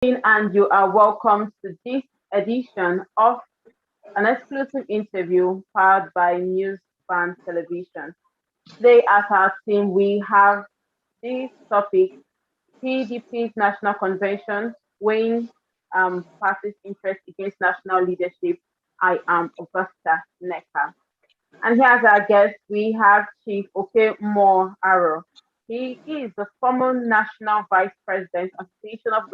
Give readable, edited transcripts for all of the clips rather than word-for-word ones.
And you are welcome to this edition of an exclusive interview powered by NewsBand Television. Today, as our team, we have this topic: PDP's National Convention, weighing party's interest against national leadership. I am Augusta Necker. And here as our guest, we have Chief Okey Aroh. He is the former National Vice President, Association of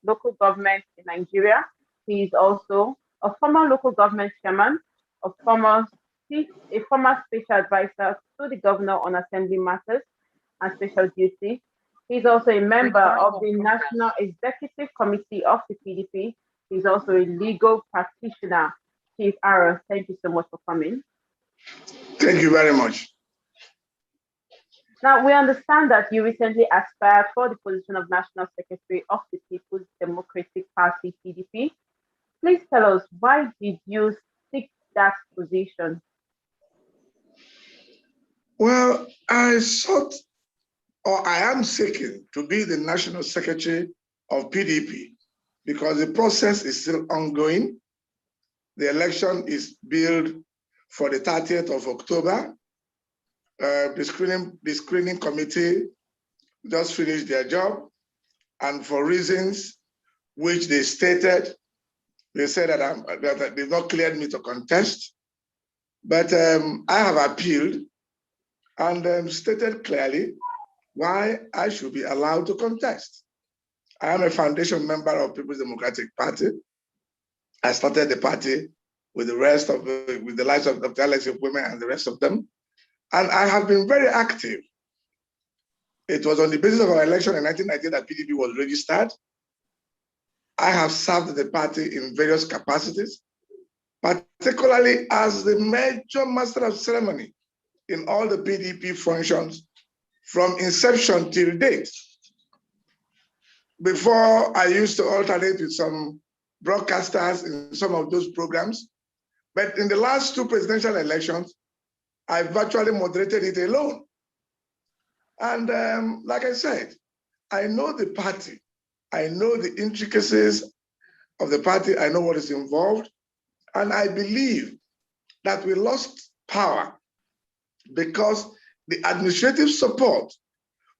Local Governments in Nigeria. He is also a former local government chairman, a former special advisor to the governor on assembly matters and special duty. He's also a member of the National Executive Committee of the PDP. He's also a legal practitioner. Chief Aroh, thank you so much for coming. Thank you very much. Now, we understand that you recently aspired for the position of National Secretary of the People's Democratic Party, PDP. Please tell us, why did you seek that position? Well, I sought, or I am seeking, to be the National Secretary of PDP because the process is still ongoing. The election is billed for the 30th of October. The screening committee just finished their job, and for reasons which they stated, they said that they've not cleared me to contest. But I have appealed and stated clearly why I should be allowed to contest. I am a foundation member of People's Democratic Party. I started the party with the likes of Dr. Alex women and the rest of them. And I have been very active. It was on the basis of our election in 1990 that PDP was registered. I have served the party in various capacities, particularly as the major master of ceremony in all the PDP functions from inception till date. Before, I used to alternate with some broadcasters in some of those programs. But in the last two presidential elections, I virtually moderated it alone. And like I said, I know the party. I know the intricacies of the party. I know what is involved. And I believe that we lost power because the administrative support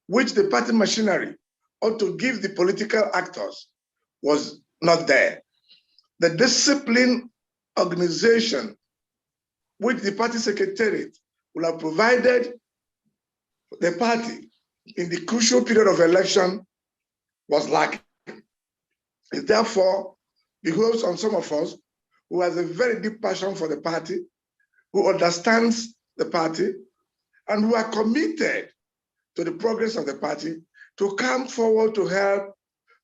which the party machinery ought to give the political actors was not there. The discipline organization which the party secretariat will have provided the party in the crucial period of election was lacking. It therefore behoves on some of us who has a very deep passion for the party, who understands the party, and who are committed to the progress of the party to come forward to help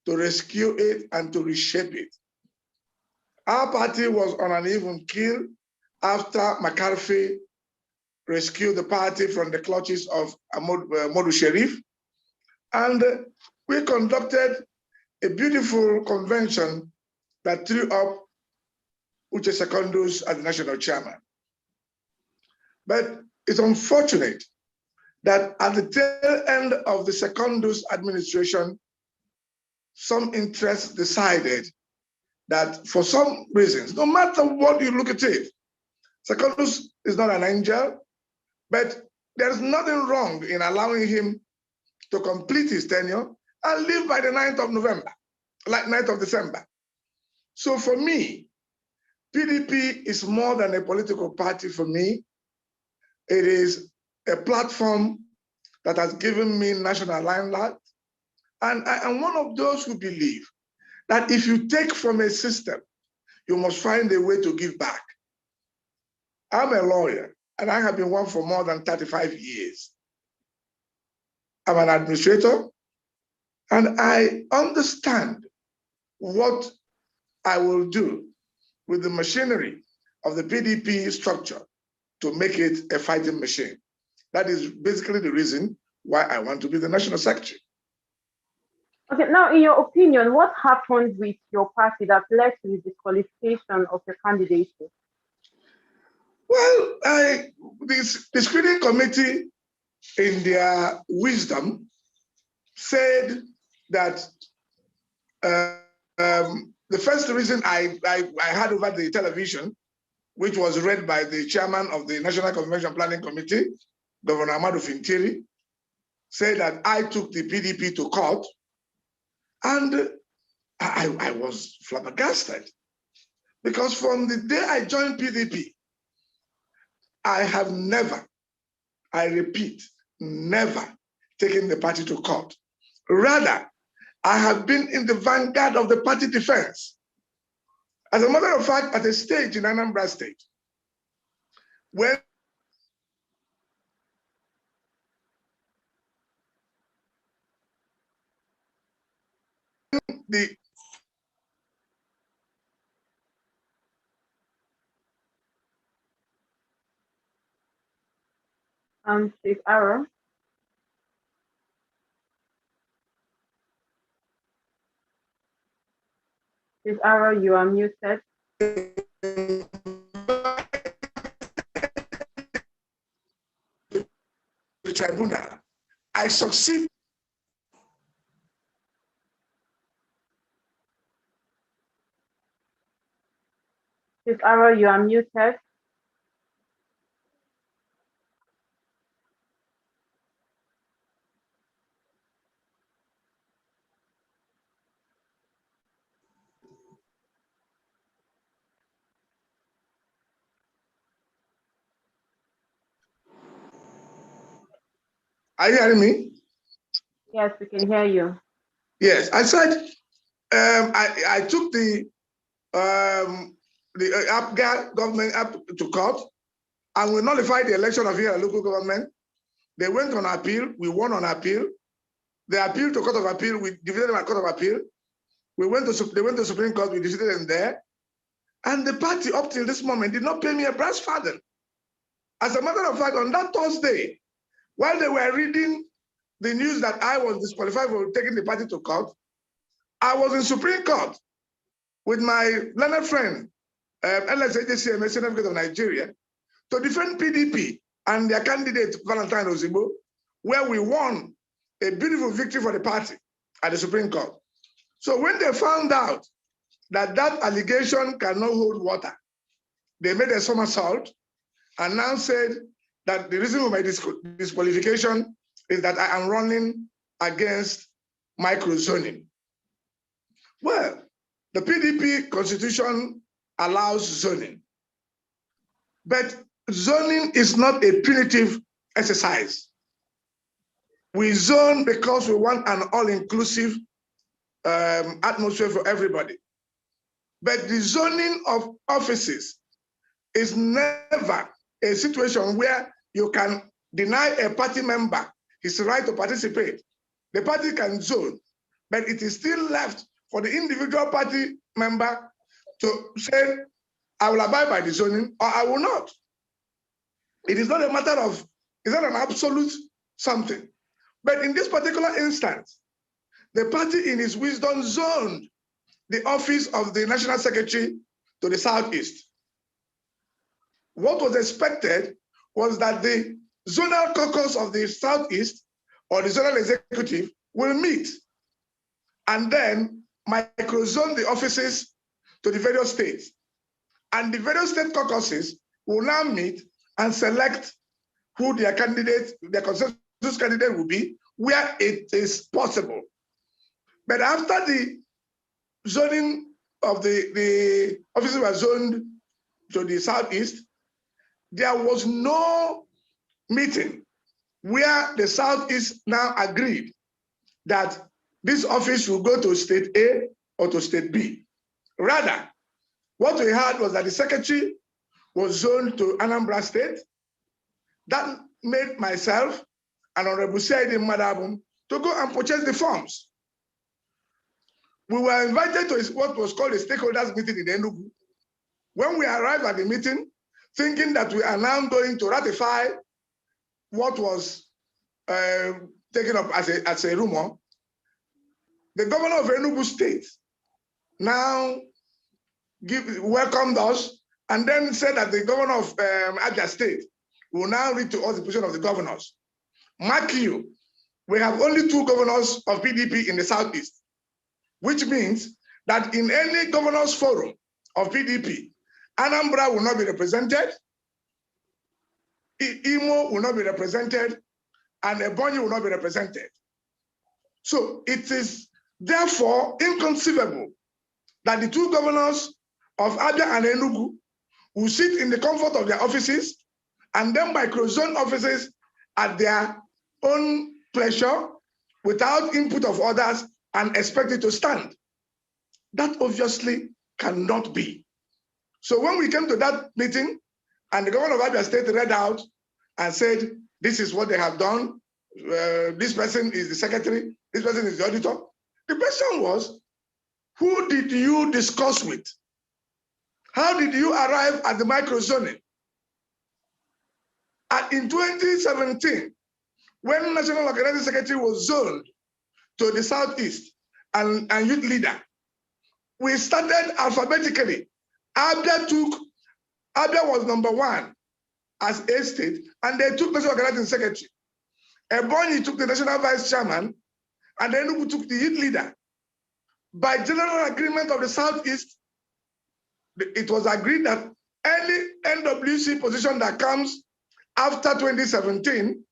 to rescue it and to reshape it. Our party was on an even keel after McCarthy rescued the party from the clutches of Modu Sharif. And we conducted a beautiful convention that threw up Uche Secondus as the national chairman. But it's unfortunate that at the tail end of the Secondus administration, some interests decided that for some reasons, no matter what you look at it, Secondus is not an angel, but there's nothing wrong in allowing him to complete his tenure and leave by the 9th of November, like 9th of December. So for me, PDP is more than a political party for me. It is a platform that has given me national limelight. And I am one of those who believe that if you take from a system, you must find a way to give back. I'm a lawyer, and I have been one for more than 35 years. I'm an administrator, and I understand what I will do with the machinery of the PDP structure to make it a fighting machine. That is basically the reason why I want to be the national secretary. Okay, now in your opinion, what happened with your party that led to the disqualification of your candidacy? Well, the screening committee, in their wisdom, said that the first reason I had over the television, which was read by the chairman of the National Convention Planning Committee, Governor Amadou Fintiri, said that I took the PDP to court, and I was flabbergasted, because from the day I joined PDP, I have never, I repeat, never taken the party to court. Rather, I have been in the vanguard of the party defense. As a matter of fact, at a stage in Anambra State, when the Chief Aroh. Chief Aroh, you are muted. The tribunal, I succeed. Chief Aroh, you are muted. Are you hearing me? Yes, we can hear you. Yes, I said I took the APGA government up to court, and we nullified the election of here local government. They went on appeal. We won on appeal. They appealed to Court of Appeal. We defeated them at Court of Appeal. They went to Supreme Court. We defeated them there. And the party, up till this moment, did not pay me a brass farthing. As a matter of fact, on that Thursday, while they were reading the news that I was disqualified for taking the party to court, I was in Supreme Court with my learned friend, LSAJCMA, Certificate of Nigeria, to defend PDP and their candidate, Valentine Ozigbo, where we won a beautiful victory for the party at the Supreme Court. So when they found out that that allegation cannot hold water, they made a somersault and now said that the reason for my disqualification is that I am running against microzoning. Well, the PDP constitution allows zoning, but zoning is not a punitive exercise. We zone because we want an all-inclusive atmosphere for everybody. But the zoning of offices is never a situation where you can deny a party member his right to participate. The party can zone, but it is still left for the individual party member to say, I will abide by the zoning or I will not. It is not a matter of, it's not an absolute something. But in this particular instance, the party in its wisdom zoned the office of the National Secretary to the Southeast. What was expected was that the zonal caucus of the Southeast or the zonal executive will meet and then microzone the offices to the various states. And the various state caucuses will now meet and select who their candidate, their consensus candidate will be, where it is possible. But after the zoning of the offices were zoned to the Southeast, there was no meeting where the Southeast now agreed that this office will go to state A or to state B. Rather, what we had was that the secretary was zoned to Anambra State. That made myself and Honorable Saidi Madabum to go and purchase the forms. We were invited to what was called a stakeholders meeting in Enugu. When we arrived at the meeting, thinking that we are now going to ratify what was taken up as a rumor, the governor of Enugu State now welcomed us and then said that the governor of Abia State will now read to us the position of the governors. Mark you, we have only 2 governors of PDP in the Southeast, which means that in any governors forum of PDP, Anambra will not be represented, Imo will not be represented, and Ebonyi will not be represented. So it is therefore inconceivable that the two governors of Abia and Enugu will sit in the comfort of their offices and then microzone offices at their own pleasure without input of others and expect it to stand. That obviously cannot be. So when we came to that meeting and the governor of Abia State read out and said, this is what they have done, this person is the secretary, this person is the auditor, the question was, who did you discuss with? How did you arrive at the microzoning? And in 2017, when National Organizing Secretary was zoned to the Southeast and youth leader, we started alphabetically. Abia was number 1 as a state, and they took National Organizing Secretary. Ebonyi took the National Vice Chairman, and then we took the youth leader. By general agreement of the Southeast, it was agreed that any NWC position that comes after 2017,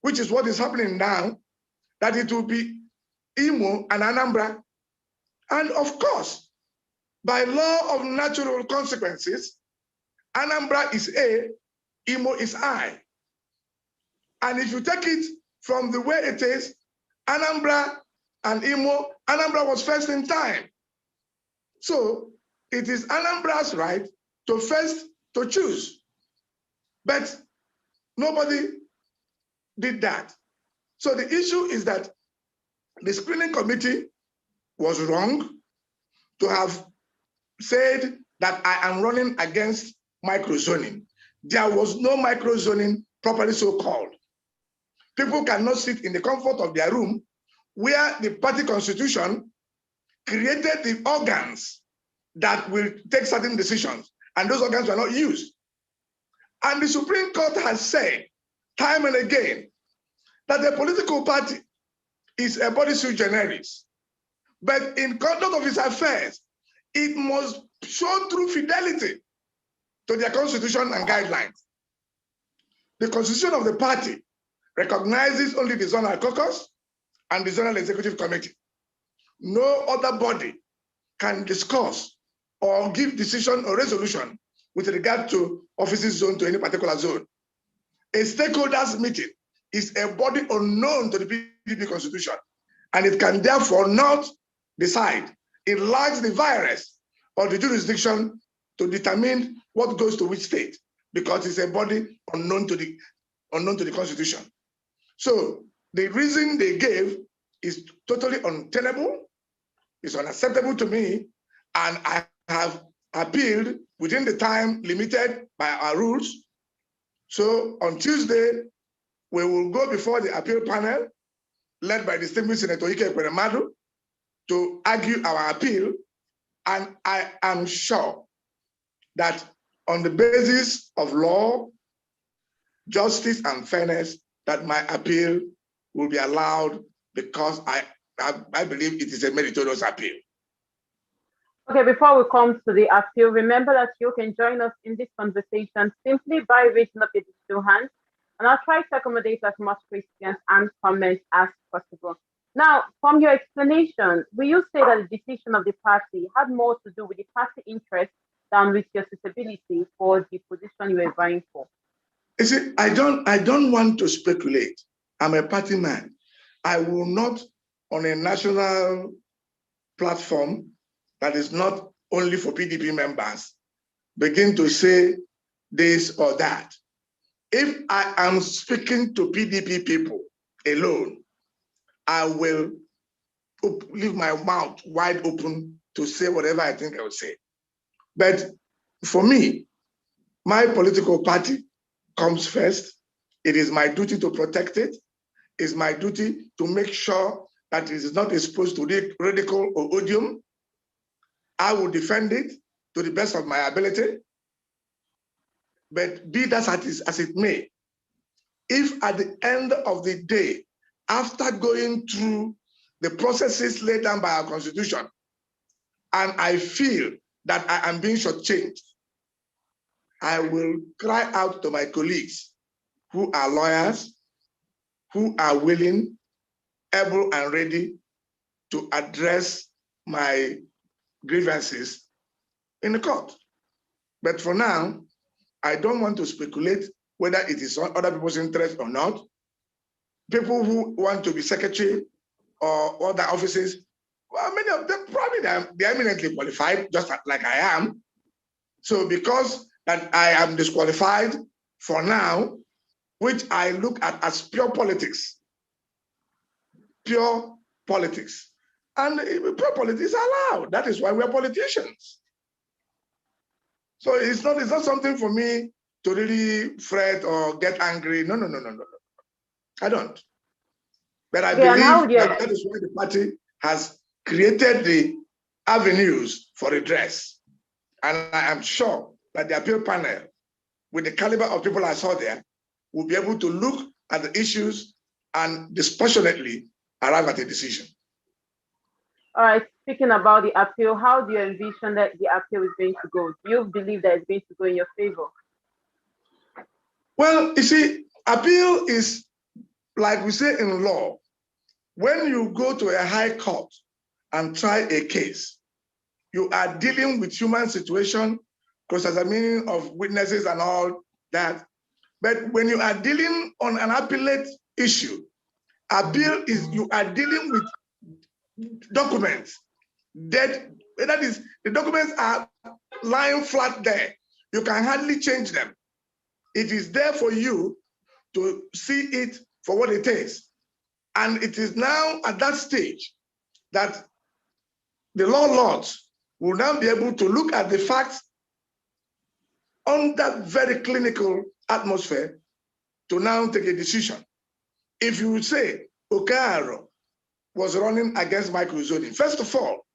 which is what is happening now, that it will be Imo and Anambra. And of course, by law of natural consequences, Anambra is A, Imo is I. And if you take it from the way it is, Anambra and Imo, Anambra was first in time. So it is Anambra's right to first to choose. But nobody did that. So the issue is that the screening committee was wrong to have said that I am running against microzoning. There was no microzoning properly so called. People cannot sit in the comfort of their room where the party constitution created the organs that will take certain decisions, and those organs were not used. And the Supreme Court has said time and again that a political party is a body sui generis, but in conduct of its affairs, it must show true fidelity to their constitution and guidelines. The constitution of the party recognizes only the zonal caucus and the zonal executive committee. No other body can discuss or give decision or resolution with regard to offices zoned to any particular zone. A stakeholders meeting is a body unknown to the PDP constitution, and it can therefore not decide. It lacks the virus or the jurisdiction to determine what goes to which state, because it's a body unknown to the constitution. So the reason they gave is totally untenable, it's unacceptable to me, and I have appealed within the time limited by our rules. So on Tuesday, we will go before the appeal panel led by distinguished Senator Ikeakatakwuani to argue our appeal, and I am sure that on the basis of law, justice, and fairness, that my appeal will be allowed, because I believe it is a meritorious appeal. Okay, before we come to the appeal, remember that you can join us in this conversation simply by raising up your digital hand, and I'll try to accommodate as much questions and comments as possible. Now, from your explanation, will you say that the decision of the party had more to do with the party interest than with your suitability for the position you were vying for? You see, I don't want to speculate. I'm a party man. I will not, on a national platform that is not only for PDP members, begin to say this or that. If I am speaking to PDP people alone, I will leave my mouth wide open to say whatever I think I will say. But for me, my political party comes first. It is my duty to protect it. It's my duty to make sure that it is not exposed to ridicule or odium. I will defend it to the best of my ability. But be that as it may, if at the end of the day, after going through the processes laid down by our constitution, and I feel that I am being shortchanged, I will cry out to my colleagues who are lawyers, who are willing, able, and ready to address my grievances in the court. But for now, I don't want to speculate whether it is on other people's interest or not. People who want to be secretary or other offices, well, many of them probably they're eminently qualified, just like I am. So because that I am disqualified for now, which I look at as pure politics, and pure politics is allowed. That is why we're politicians. So it's not something for me to really fret or get angry. No. I don't. But I believe that is why the party has created the avenues for redress. And I am sure that the appeal panel, with the caliber of people I saw there, will be able to look at the issues and dispassionately arrive at a decision. All right, speaking about the appeal, how do you envision that the appeal is going to go? Do you believe that it's going to go in your favor? Well, you see, appeal is, like we say in law, when you go to a high court and try a case, you are dealing with human situation, cross-examining of witnesses and all that. But when you are dealing on an appellate issue, appeal is you are dealing with documents. That is, the documents are lying flat there. You can hardly change them. It is there for you to see it for what it is. And it is now at that stage that the law lords will now be able to look at the facts on that very clinical atmosphere to now take a decision. If you would say Aroh was running against microzoning, first of all,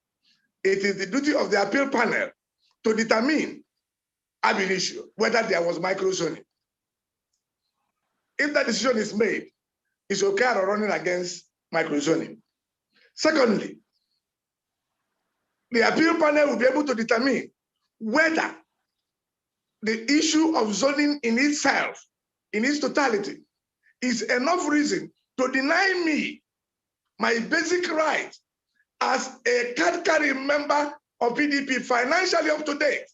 it is the duty of the appeal panel to determine ab initio whether there was microzoning. If that decision is made, is Aroh running against microzoning? Secondly, the appeal panel will be able to determine whether the issue of zoning in itself, in its totality, is enough reason to deny me my basic right as a card-carrying member of PDP, financially up to date,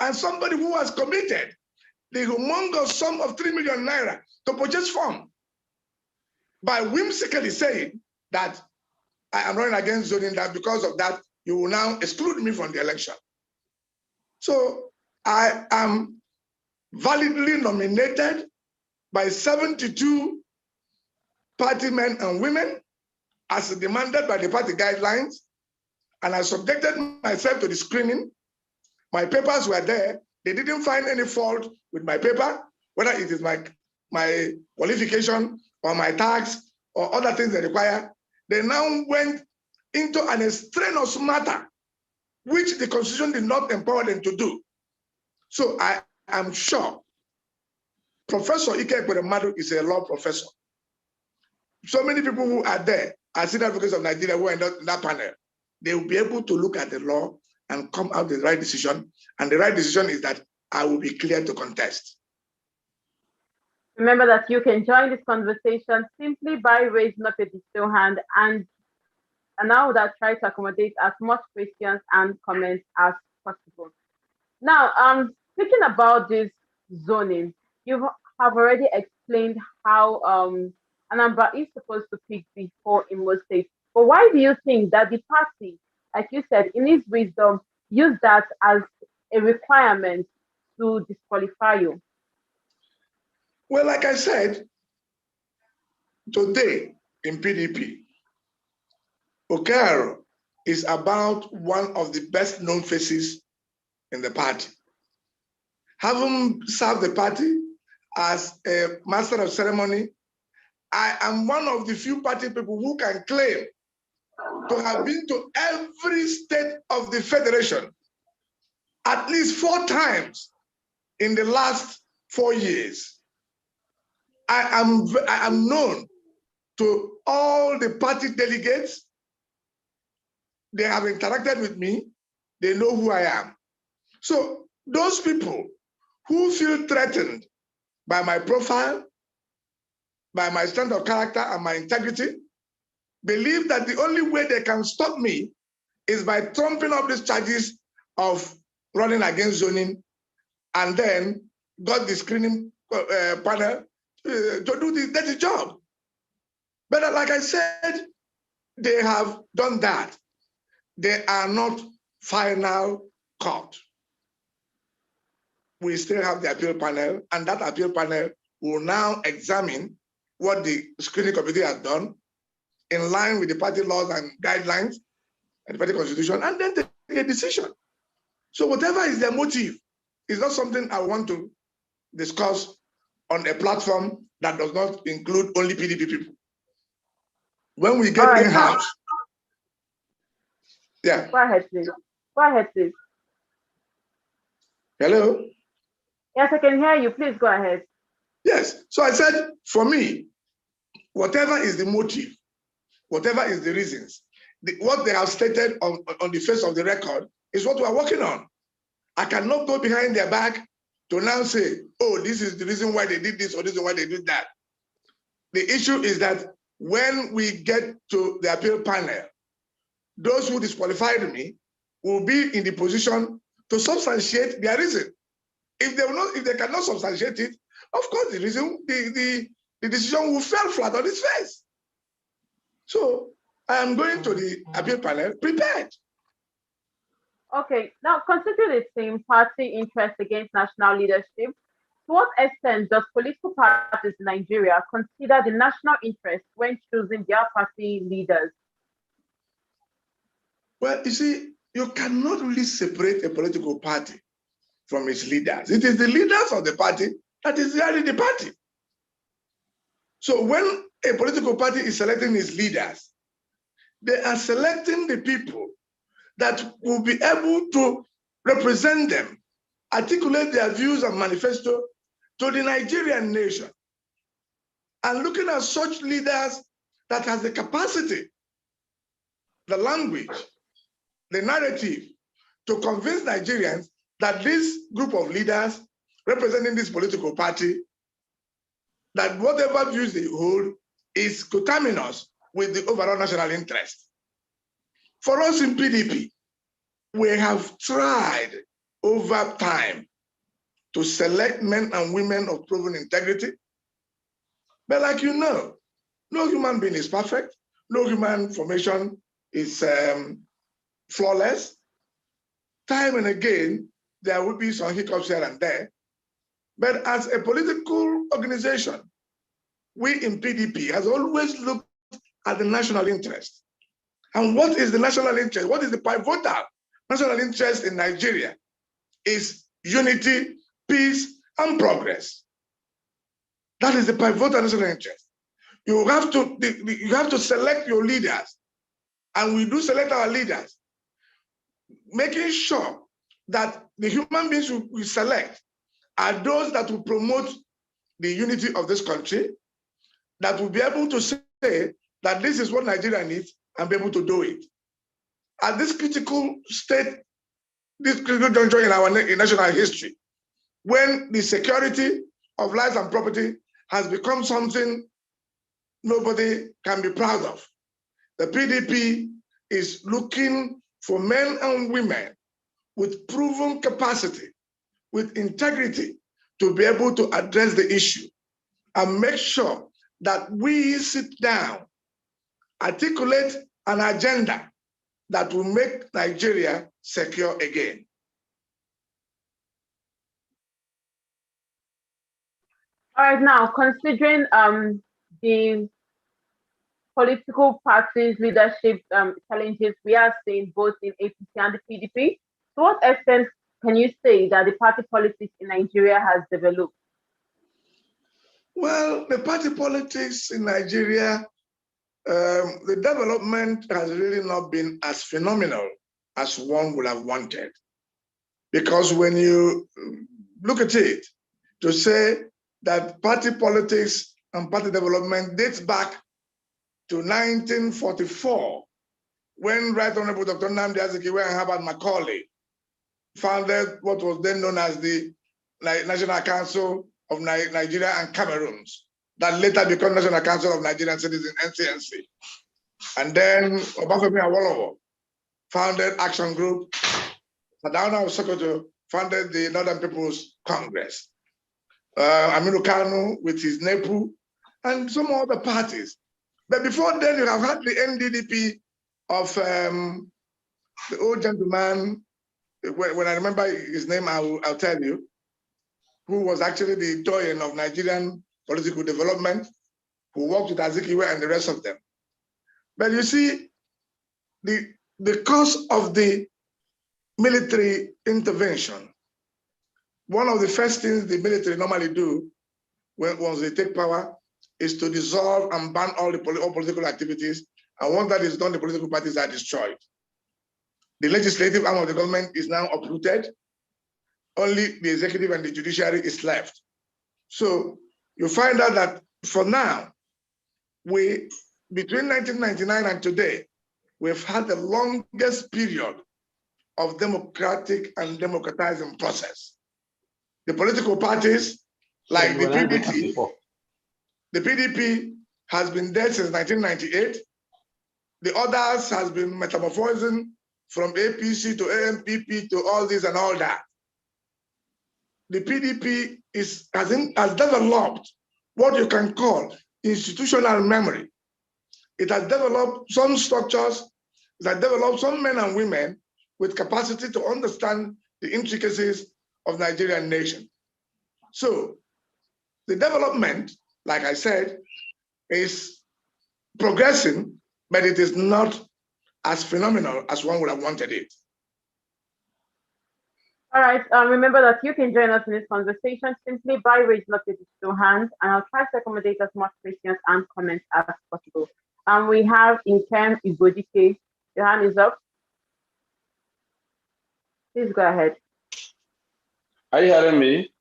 and somebody who has committed the humongous sum of 3 million naira to purchase farm by whimsically saying that I am running against zoning, that because of that, you will now exclude me from the election. So I am validly nominated by 72 party men and women as demanded by the party guidelines, and I subjected myself to the screening. My papers were there. They didn't find any fault with my paper, whether it is my qualification or my tax or other things they require. They now went into an extraneous matter, which the Constitution did not empower them to do. So I am sure Professor Ikeakatakwuani is a law professor. So many people who are there are senior advocates of Nigeria who are in that panel. They will be able to look at the law and come out with the right decision. And the right decision is that I will be clear to contest. Remember that you can join this conversation simply by raising up your digital hand, and I would try to accommodate as much questions and comments as possible. Now, speaking about this zoning, you have already explained how Anambra is supposed to pick before in most states. But why do you think that the party, like you said, in its wisdom, used that as a requirement to disqualify you? Well, like I said, today in PDP, Aroh is about one of the best known faces in the party. Having served the party as a master of ceremony, I am one of the few party people who can claim to have been to every state of the federation at least 4 times in the last 4 years. I am known to all the party delegates, they have interacted with me, they know who I am. So those people who feel threatened by my profile, by my strength of character and my integrity, believe that the only way they can stop me is by trumping up these charges of running against zoning, and then got the screening panel to do the dirty job. But like I said, they have done that. They are not final court. We still have the appeal panel, and that appeal panel will now examine what the screening committee has done in line with the party laws and guidelines and the party constitution, and then take a decision. So whatever is their motive is not something I want to discuss on a platform that does not include only PDP people. When we get in-house, yeah. Go ahead, please. Go ahead, please. Hello? Yes, I can hear you. Please go ahead. Yes. So I said, for me, whatever is the motive, whatever is the reasons, what they have stated on the face of the record is what we are working on. I cannot go behind their back to now say, oh, this is the reason why they did this or this is why they did that. The issue is that when we get to the appeal panel, those who disqualified me will be in the position to substantiate their reason. If they cannot substantiate it, of course the reason, the decision will fall flat on its face. So I am going to the appeal panel prepared. Okay, now considering the same party interest against national leadership, to what extent does political parties in Nigeria consider the national interest when choosing their party leaders? Well, you see, you cannot really separate a political party from its leaders. It is the leaders of the party that is really the party. So when a political party is selecting its leaders, they are selecting the people that will be able to represent them, articulate their views and manifesto to the Nigerian nation. And looking at such leaders that has the capacity, the language, the narrative to convince Nigerians that this group of leaders representing this political party, that whatever views they hold is coterminous with the overall national interest. For us in PDP, we have tried over time to select men and women of proven integrity. But like you know, no human being is perfect. No human formation is flawless. Time and again, there will be some hiccups here and there. But as a political organization, we in PDP has always looked at the national interest. And what is the national interest? What is the pivotal national interest in Nigeria? Is unity, peace, and progress. That is the pivotal national interest. You have to select your leaders, and we do select our leaders, making sure that the human beings we select are those that will promote the unity of this country, that will be able to say that this is what Nigeria needs and be able to do it. At this critical state, this critical juncture in our national history, when the security of lives and property has become something nobody can be proud of, the PDP is looking for men and women with proven capacity, with integrity, to be able to address the issue and make sure that we sit down, articulate an agenda that will make Nigeria secure again. All right, now considering the political parties' leadership challenges we are seeing both in APC and the PDP, to what extent can you say that the party politics in Nigeria has developed? Well, the party politics in Nigeria, the development has really not been as phenomenal as one would have wanted. Because when you look at it, to say that party politics and party development dates back to 1944, when Right Honorable Dr. Nnamdi Azikiwe and Herbert Macaulay founded what was then known as the National Council of Nigeria and Cameroons, that later became National Council of Nigerian Citizens, NCNC. And then Obafemi Awolowo founded Action Group. Sardauna Sokoto founded the Northern People's Congress. Aminu Kanu with his NEPU, and some other parties. But before then, you have had the NDDP of the old gentleman, when I remember his name, I'll tell you, who was actually the doyen of Nigerian political development, who worked with Azikiwe and the rest of them. But you see, the cause of the military intervention, one of the first things the military normally do once they take power is to dissolve and ban all political activities. And once that is done, the political parties are destroyed. The legislative arm of the government is now uprooted. Only the executive and the judiciary is left. So you find out that for now, between 1999 and today, we've had the longest period of democratic and democratizing process. The political parties, like the PDP has been there since 1998. The others has been metamorphosing from APC to AMPP to all this and all that. The PDP has developed what you can call institutional memory. It has developed some structures, it has developed some men and women with capacity to understand the intricacies of Nigerian nation. So the development, like I said, is progressing, but it is not as phenomenal as one would have wanted it. All right, remember that you can join us in this conversation simply by raising up your digital hand, and I'll try to accommodate as much questions and comments as possible. We have Nkem Ibodike. Your hand is up. Please go ahead. Are you hearing me?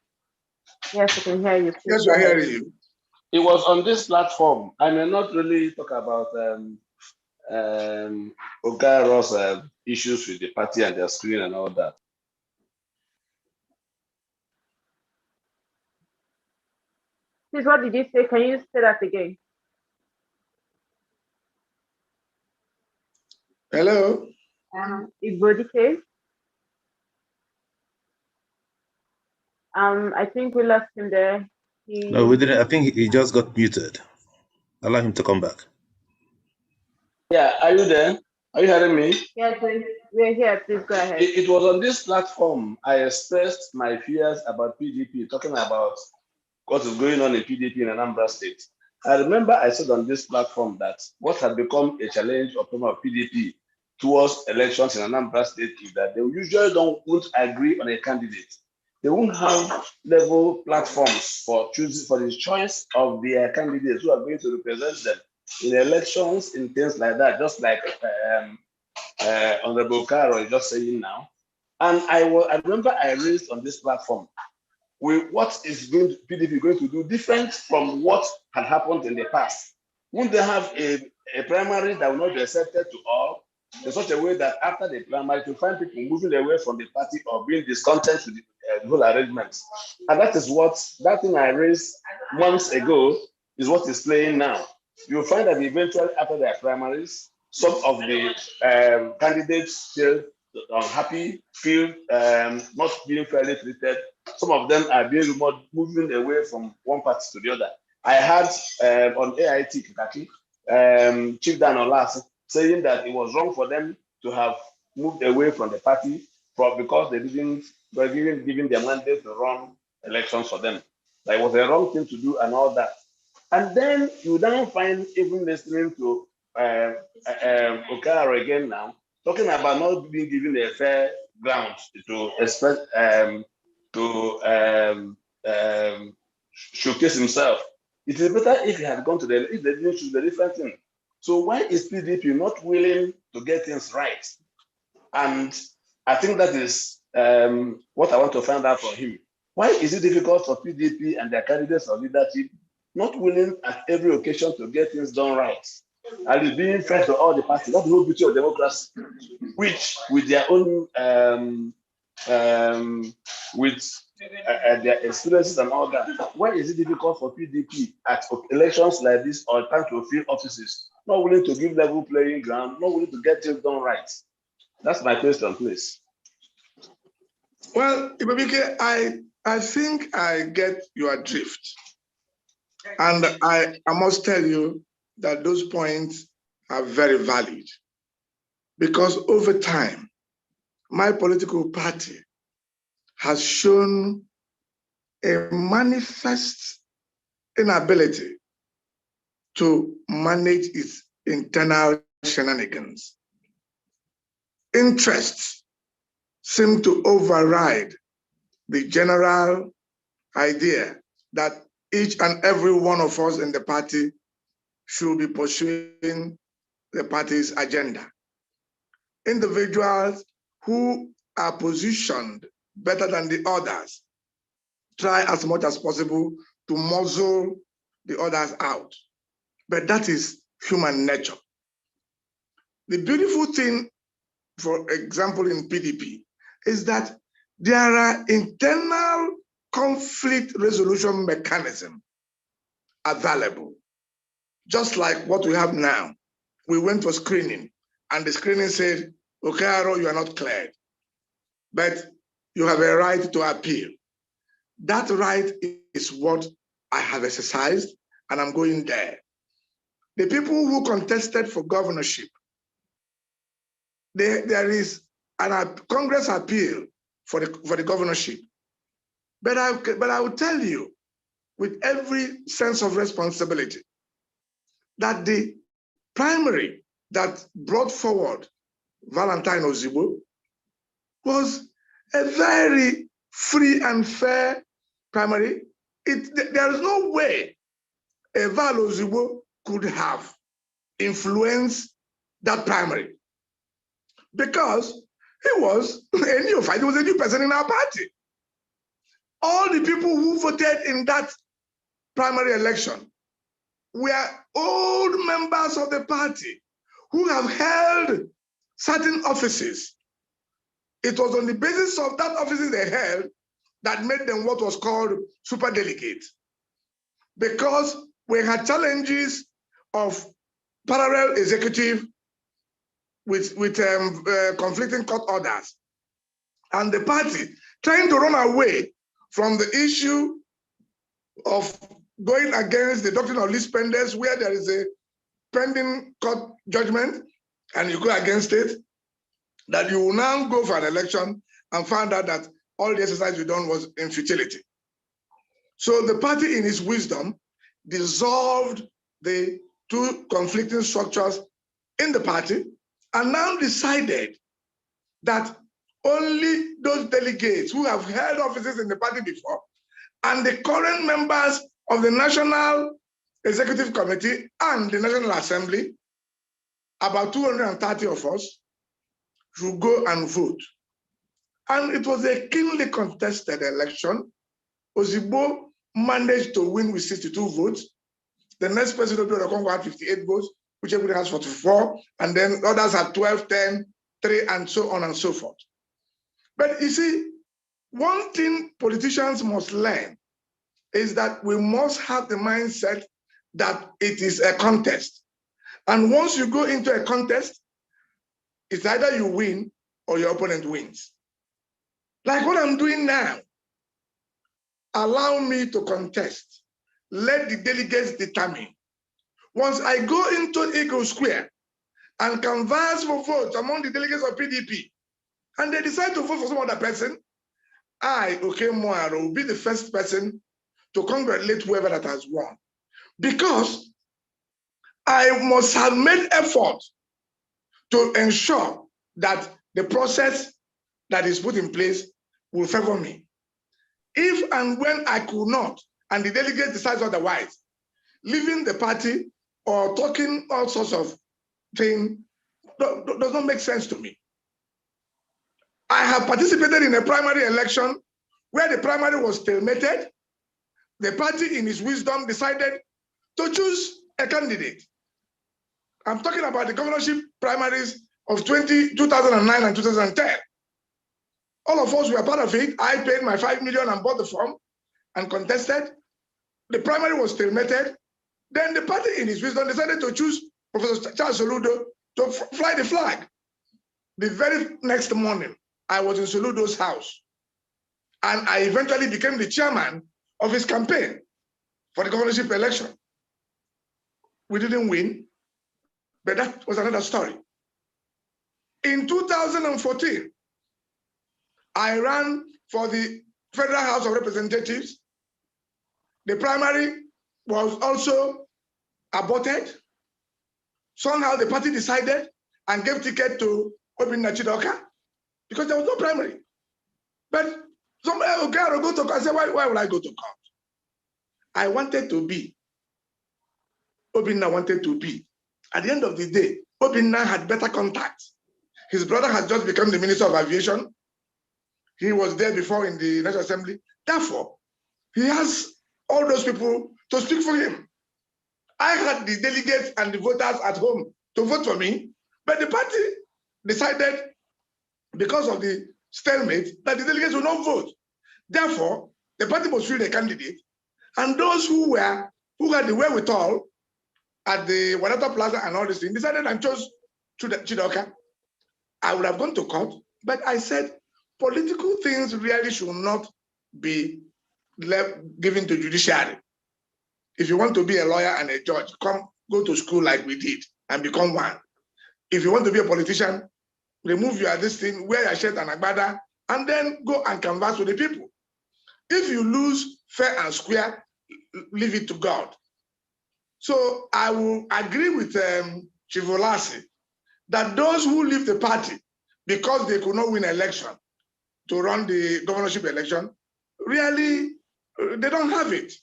Yes, I can hear you. Yes, we're hearing you. It was on this platform. I may not really talk about Aroh's issues with the party and their screen and all that. Please, what did you say? Can you say that again? Hello? Ibodike. I think we lost him there. No, we didn't. I think he just got muted. Allow him to come back. Yeah, are you there? Are you hearing me? Yes, we're here. Please go ahead. It was on this platform I expressed my fears about PDP, talking about what is going on in PDP in Anambra State. I remember I said on this platform that what had become a challenge or problem of PDP towards elections in Anambra State is that they usually won't agree on a candidate. They won't have level platforms for choosing for the choice of their candidates who are going to represent them in elections, in things like that, just like Honorable Caro is just saying now. And I remember I raised on this platform, what is PDP going to do different from what had happened in the past? Won't they have a primary that will not be accepted to all in such a way that after the primary, to find people moving away from the party or being discontent with the whole arrangements? And that thing I raised months ago is what is playing now. You'll find that eventually after their primaries, some of the candidates feel unhappy, feel not being fairly treated. Some of them are being remote, moving away from one party to the other. I had on AIT Kakaki, Chief Dan Olas saying that it was wrong for them to have moved away from the party because they were given their mandate to run elections for them. That was a wrong thing to do and all that. And then you don't find even listening to Okey again now, talking about not being given a fair ground to express, showcase himself. It is better if he had gone to if they didn't choose a different thing. So why is PDP not willing to get things right? And I think that is what I want to find out from him. Why is it difficult for PDP and their candidates for leadership not willing at every occasion to get things done right? and it's being fair to all the parties. That's the whole beauty of democracy, which with their own with their experiences and all that. Why is it difficult for PDP at elections like this or time to fill offices, not willing to give level playing ground, not willing to get things done right? That's my question, please. Well, Ibabike, I think I get your drift. And I must tell you that those points are very valid. Because over time, my political party has shown a manifest inability to manage its internal shenanigans. Interests seem to override the general idea that each and every one of us in the party should be pursuing the party's agenda. Individuals who are positioned better than the others try as much as possible to muzzle the others out. But that is human nature. The beautiful thing, for example, in PDP, is that there are internal conflict resolution mechanisms available. Just like what we have now. We went for screening, and the screening said, okay, Aroh, you are not cleared, but you have a right to appeal. That right is what I have exercised, and I'm going there. The people who contested for governorship, there is a Congress appeal for the governorship. But I will tell you, with every sense of responsibility, that the primary that brought forward Valentine Ozigbo was a very free and fair primary. There is no way a Val Ozigbo could have influenced that primary because he was a neophyte. He was a new person in our party. All the people who voted in that primary election were old members of the party who have held certain offices. It was on the basis of that offices they held that made them what was called super delegates. Because we had challenges of parallel executive with conflicting court orders. And the party trying to run away from the issue of going against the doctrine of least spenders, where there is a pending court judgment and you go against it, that you will now go for an election and find out that all the exercise you done was in futility. So the party, in its wisdom, dissolved the two conflicting structures in the party and now decided that only those delegates who have held offices in the party before and the current members of the National Executive Committee and the National Assembly, about 230 of us, should go and vote. And it was a keenly contested election. Ozigbo managed to win with 62 votes. The next person, Okonjo, had 58 votes, which everybody has 44, and then others had 12, 10, 3, and so on and so forth. But you see, one thing politicians must learn is that we must have the mindset that it is a contest. And once you go into a contest, it's either you win or your opponent wins. Like what I'm doing now. Allow me to contest. Let the delegates determine. Once I go into Eagle Square and canvass for votes among the delegates of PDP, and they decide to vote for some other person, I, Aroh, will be the first person to congratulate whoever that has won. Because I must have made effort to ensure that the process that is put in place will favor me. If and when I could not, and the delegate decides otherwise, leaving the party or talking all sorts of things does not make sense to me. I have participated in a primary election where the primary was stalemated. The party, in its wisdom, decided to choose a candidate. I'm talking about the governorship primaries of 2009 and 2010. All of us were part of it. I paid my 5 million and bought the form and contested. The primary was terminated. Then the party, in its wisdom, decided to choose Professor Charles Soludo to fly the flag. The very next morning, I was in Soludo's house, and I eventually became the chairman of his campaign for the governorship election. We didn't win, but that was another story. In 2014, I ran for the Federal House of Representatives. The primary was also aborted. Somehow the party decided and gave ticket to Obinna Chidoka because there was no primary. But somebody will go to court. I said, why will I go to court? I wanted to be. Obinna wanted to be. At the end of the day, Obinna had better contacts. His brother had just become the Minister of Aviation. He was there before in the National Assembly. Therefore, he has all those people to speak for him. I had the delegates and the voters at home to vote for me, but the party decided, because of the stalemate, that the delegates will not vote. Therefore, the party must field a candidate, and those who had the wherewithal at the Wadata Plaza and all this thing decided and chose Chidoka. I would have gone to court, but I said political things really should not be given to judiciary. If you want to be a lawyer and a judge, go to school like we did and become one. If you want to be a politician, remove this thing, wear your shirt and agbada, and then go and canvass with the people. If you lose fair and square, leave it to God. So I will agree with Chivolasi that those who leave the party because they could not win an election to run the governorship election, really, they don't have it.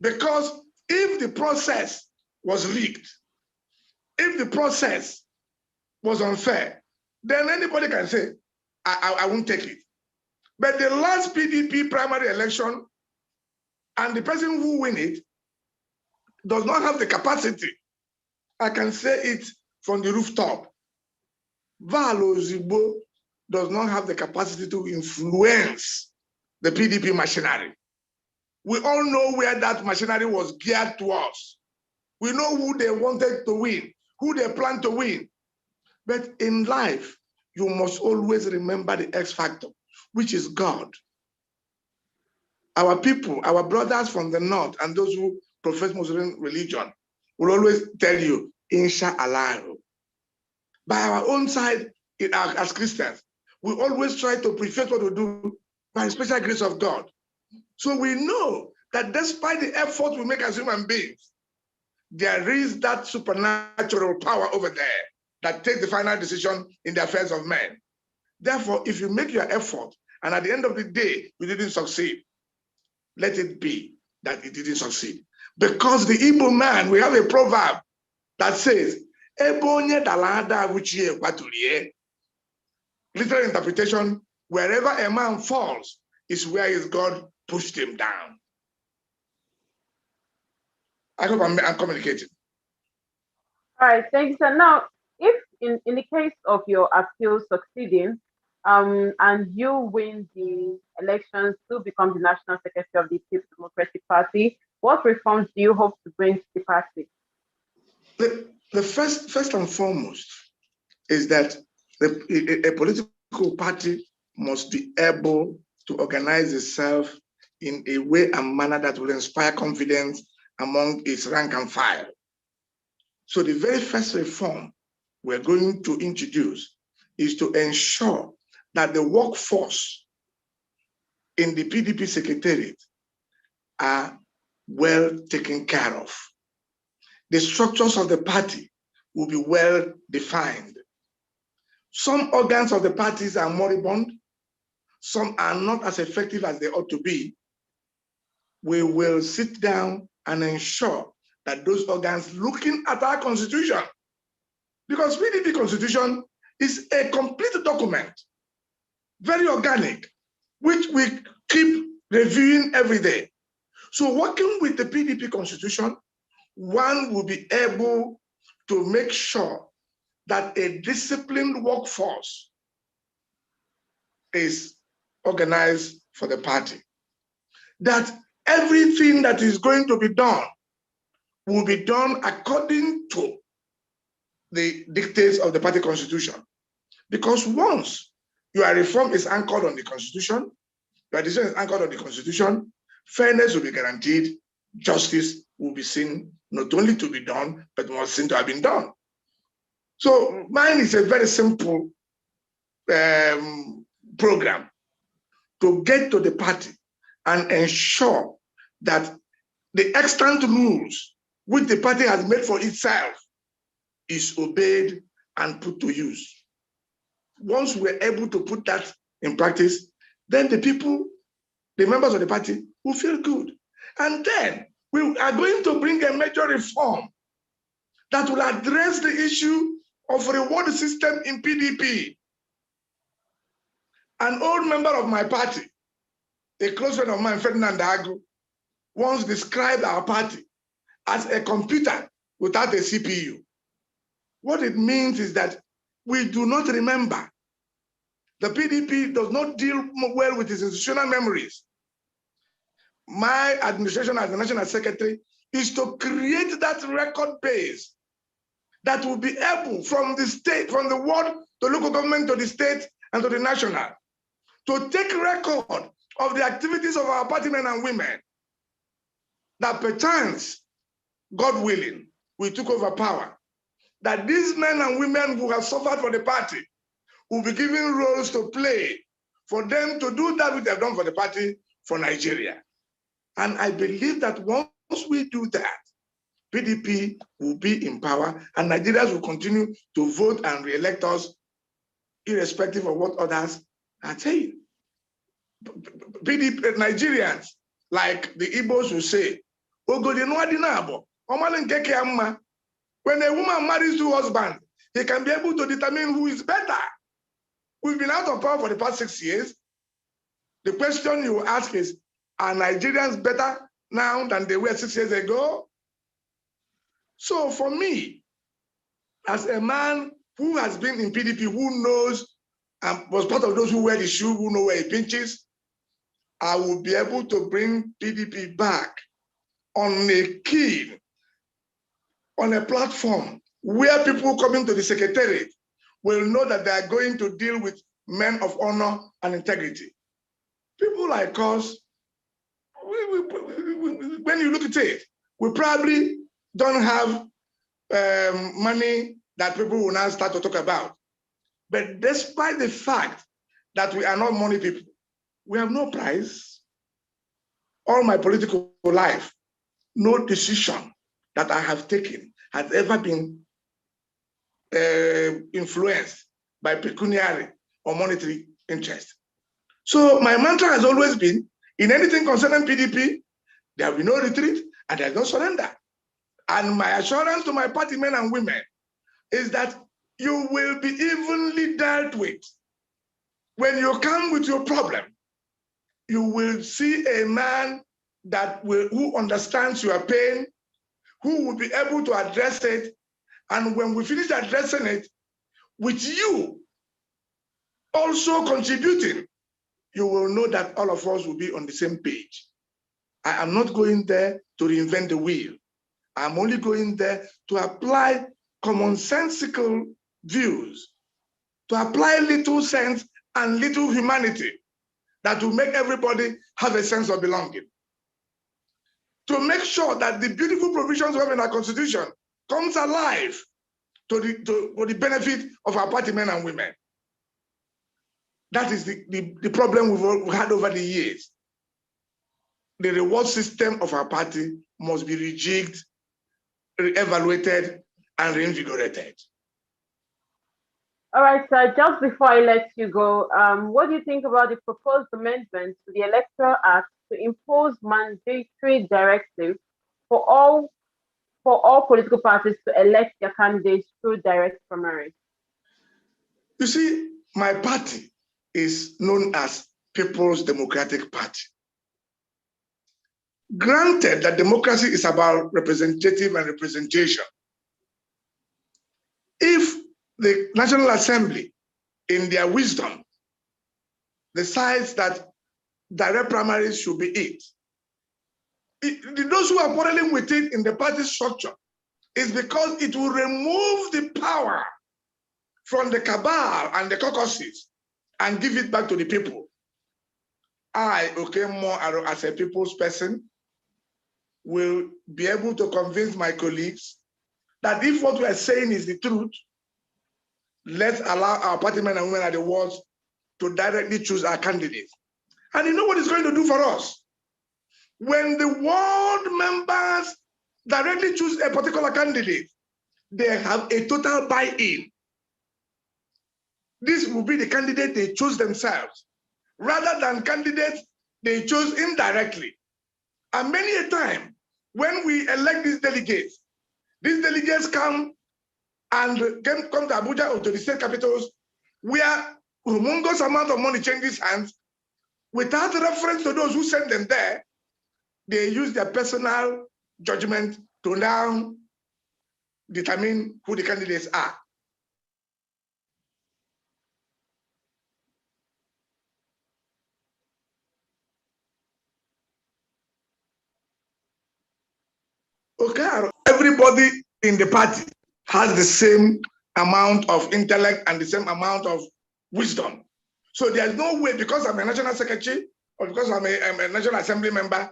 Because if the process was rigged, if the process was unfair, then anybody can say, I won't take it. But the last PDP primary election, and the person who win it does not have the capacity. I can say it from the rooftop. Valo Zibo does not have the capacity to influence the PDP machinery. We all know where that machinery was geared towards. We know who they wanted to win, who they planned to win. But in life, you must always remember the X factor, which is God. Our people, our brothers from the north, and those who profess Muslim religion, will always tell you, Inshallah. By our own side, as Christians, we always try to preface what we do by the special grace of God. So we know that despite the effort we make as human beings, there is that supernatural power over there that takes the final decision in the affairs of men. Therefore, if you make your effort and at the end of the day, you didn't succeed, let it be that it didn't succeed. Because the Igbo man, we have a proverb that says, literal interpretation, wherever a man falls is where his God pushed him down. I hope I'm communicating. All right, thank you, sir. Now, if in the case of your appeal succeeding, and you win the elections to become the National Secretary of the People's Democratic Party, what reforms do you hope to bring to the party? The first and foremost is that a political party must be able to organize itself in a way and manner that will inspire confidence among its rank and file. So the very first reform we're going to introduce is to ensure that the workforce in the PDP secretariat are well taken care of. The structures of the party will be well defined. Some organs of the parties are moribund, some are not as effective as they ought to be. We will sit down and ensure that those organs, looking at our constitution, because PDP constitution is a complete document, very organic, which we keep reviewing every day. So working with the PDP constitution, one will be able to make sure that a disciplined workforce is organized for the party. That everything that is going to be done will be done according to the dictates of the party constitution. Because once your reform is anchored on the constitution, your decision is anchored on the constitution, fairness will be guaranteed, justice will be seen not only to be done, but must seen to have been done. So mine is a very simple program to get to the party and ensure that the extant rules which the party has made for itself is obeyed and put to use. Once we're able to put that in practice, then the people, the members of the party, will feel good. And then we are going to bring a major reform that will address the issue of reward system in PDP. An old member of my party, a close friend of mine, Ferdinand Aroh, once described our party as a computer without a CPU. What it means is that we do not remember. The PDP does not deal well with its institutional memories. My administration as the National Secretary is to create that record base that will be able from the state, from the ward to local government to the state and to the national, to take record of the activities of our party men and women, that perchance, God willing, we took over power, that these men and women who have suffered for the party will be given roles to play for them to do that which they have done for the party for Nigeria. And I believe that once we do that, PDP will be in power and Nigerians will continue to vote and re-elect us irrespective of what others are saying. PDP Nigerians, like the Igbos will say, when a woman marries two husbands, he can be able to determine who is better. We've been out of power for the past 6 years. The question you ask is, are Nigerians better now than they were 6 years ago? So for me, as a man who has been in PDP, who knows and was part of those who wear the shoe, who know where it pinches, I will be able to bring PDP back on a key, on a platform where people coming to the secretariat will know that they are going to deal with men of honor and integrity. People like us, when you look at it, we probably don't have money that people will now start to talk about. But despite the fact that we are not money people, we have no price. All my political life, no decision that I have taken has ever been influenced by pecuniary or monetary interest. So my mantra has always been, in anything concerning PDP, there will be no retreat and there is no surrender. And my assurance to my party men and women is that you will be evenly dealt with. When you come with your problem, you will see a man who understands your pain, who will be able to address it. And when we finish addressing it, with you also contributing, you will know that all of us will be on the same page. I am not going there to reinvent the wheel. I'm only going there to apply commonsensical views, to apply little sense and little humanity that will make everybody have a sense of belonging. To make sure that the beautiful provisions we have in our constitution comes alive for the benefit of our party men and women. That is the problem we've had over the years. The reward system of our party must be rejigged, re-evaluated, and reinvigorated. All right, sir, just before I let you go, what do you think about the proposed amendments to the Electoral Act to impose mandatory directives for all political parties to elect their candidates through direct primaries? You see, my party is known as People's Democratic Party. Granted that democracy is about representative and representation, If the National Assembly, in their wisdom, decides that direct primaries should be it, those who are quarreling with it in the party structure is because it will remove the power from the cabal and the caucuses and give it back to the people. I, Okey Aroh, as a people's person, will be able to convince my colleagues that if what we are saying is the truth, let's allow our party men and women at the wards to directly choose our candidates. And you know what it's going to do for us? When the ward members directly choose a particular candidate, they have a total buy-in. This will be the candidate they choose themselves, rather than candidates they chose indirectly. And many a time, when we elect these delegates come and come to Abuja or to the state capitals, where humongous amount of money changes hands, without reference to those who sent them there. They use their personal judgment to now determine who the candidates are. Okay, everybody in the party has the same amount of intellect and the same amount of wisdom. So there's no way, because I'm a national secretary or because I'm a National Assembly member,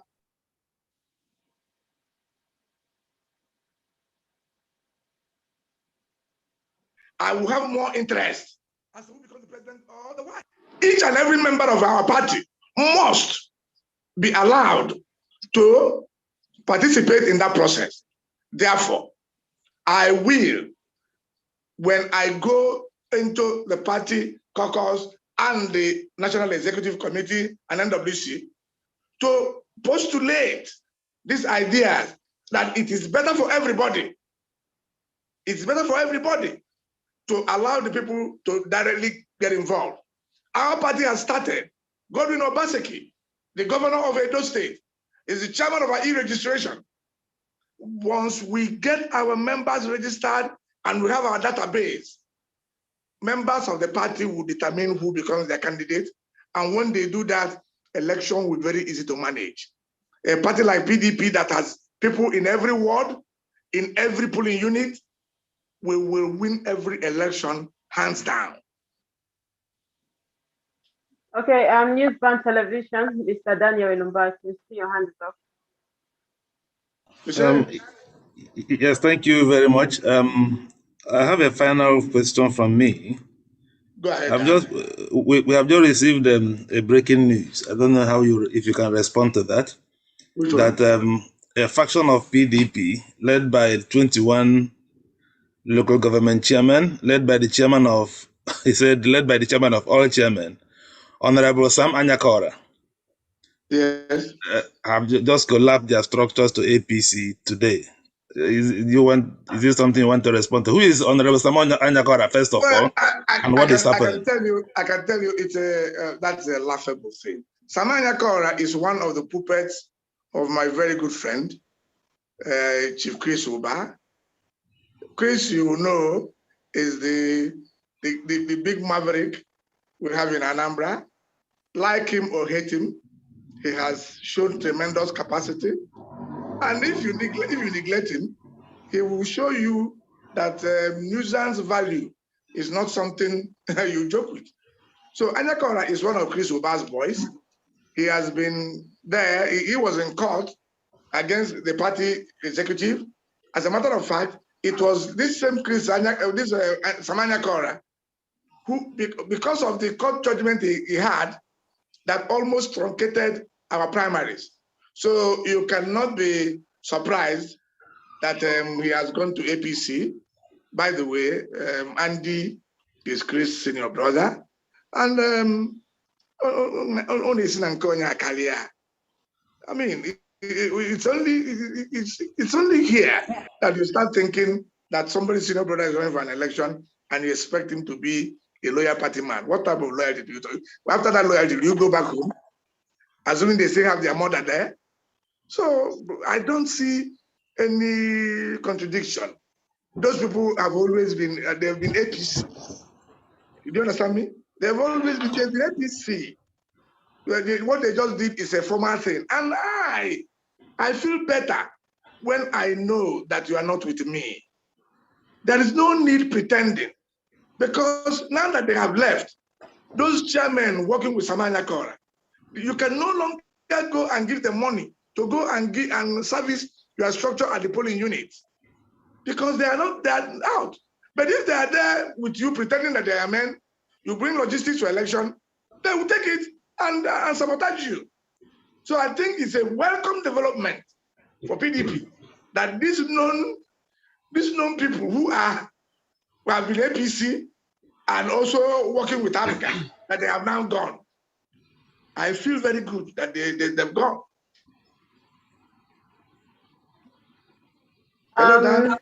I will have more interest as who becomes the president or the what. Each and every member of our party must be allowed to participate in that process. Therefore, I will, when I go into the party caucus and the National Executive Committee and NWC, to postulate this idea that it is better for everybody. It's better for everybody to allow the people to directly get involved. Our party has started. Godwin Obaseki, the governor of Edo State, is the chairman of our e-registration. Once we get our members registered and we have our database, members of the party will determine who becomes their candidate. And when they do that, election will be very easy to manage. A party like PDP that has people in every ward, in every polling unit, we will win every election hands down. Okay, NewsBand Television, Mr. Daniel Ilumba, you see your hand is up. Yes, thank you very much. I have a final question from me. Go ahead. We have just received a breaking news. I don't know if you can respond to that. That a faction of PDP, led by 21 local government chairmen, led by the chairman of, he said, led by the chairman of all chairmen, Honorable Sam Anyakora, yes, have just collapsed their structures to APC today. Is this something you want to respond to? Who is Honorable Sam Anyakora, first of all, and what is happening? I can tell you, that's a laughable thing. Sam Anyakora is one of the puppets of my very good friend, Chief Chris Uba. Chris, you know, is the big maverick we have in Anambra. Like him or hate him, he has shown tremendous capacity. And if you neglect him, he will show you that nuisance value is not something you joke with. So Anyakora is one of Chris Uba's boys. He has been there. He was in court against the party executive. As a matter of fact, it was this same Sam Anyakora who, because of the court judgment he had, that almost truncated our primaries. So you cannot be surprised that he has gone to APC. By the way, Andy is Chris' senior brother, and only I mean, it's only here that you start thinking that somebody's senior brother is running for an election and you expect him to be a loyal party man. What type of loyalty do you do? After that loyalty, do you go back home, assuming they still have their mother there? So I don't see any contradiction those people have always been, they've been APC. You do understand me? They've always been APC. What they just did is a formal thing. And I feel better when I know that you are not with me. There is no need pretending, because now that they have left, those chairmen working with Samanya Kora, you can no longer go and give them money to go and give and service your structure at the polling units, because they are not out. But if they are there with you pretending that they are men, you bring logistics to election, they will take it and sabotage you. So I think it's a welcome development for PDP that these known people who have been APC and also working with Africa, that they have now gone. I feel very good that they've gone. Hello, Dan.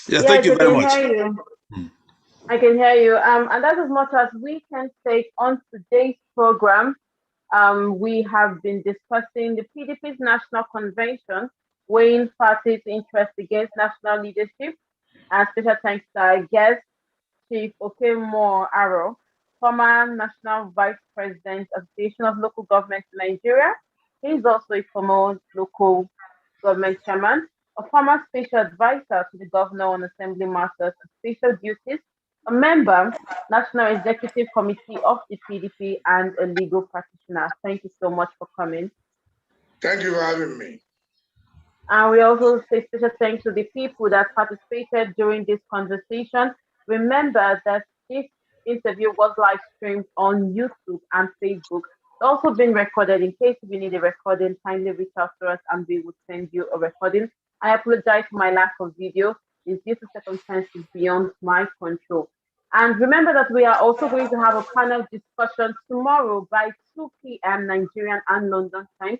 Yes, thank you very much. Hear you. I can hear you. And that's as much as we can take on today's program. We have been discussing the PDP's National Convention, weighing parties' interest against national leadership. And special thanks to our guest, Chief Okey Aroh, former National Vice President, Association of Local Governments in Nigeria. He is also a former local government chairman, a former special advisor to the governor on assembly matters and special duties, a member, National Executive Committee of the PDP, and a legal practitioner. Thank you so much for coming. Thank you for having me. And we also say special thanks to the people that participated during this conversation. Remember that this interview was live streamed on YouTube and Facebook. It's also been recorded. In case you need a recording, kindly reach out to us and we will send you a recording. I apologize for my lack of video. It's due to circumstances beyond my control. And remember that we are also going to have a panel discussion tomorrow by 2 p.m. Nigerian and London time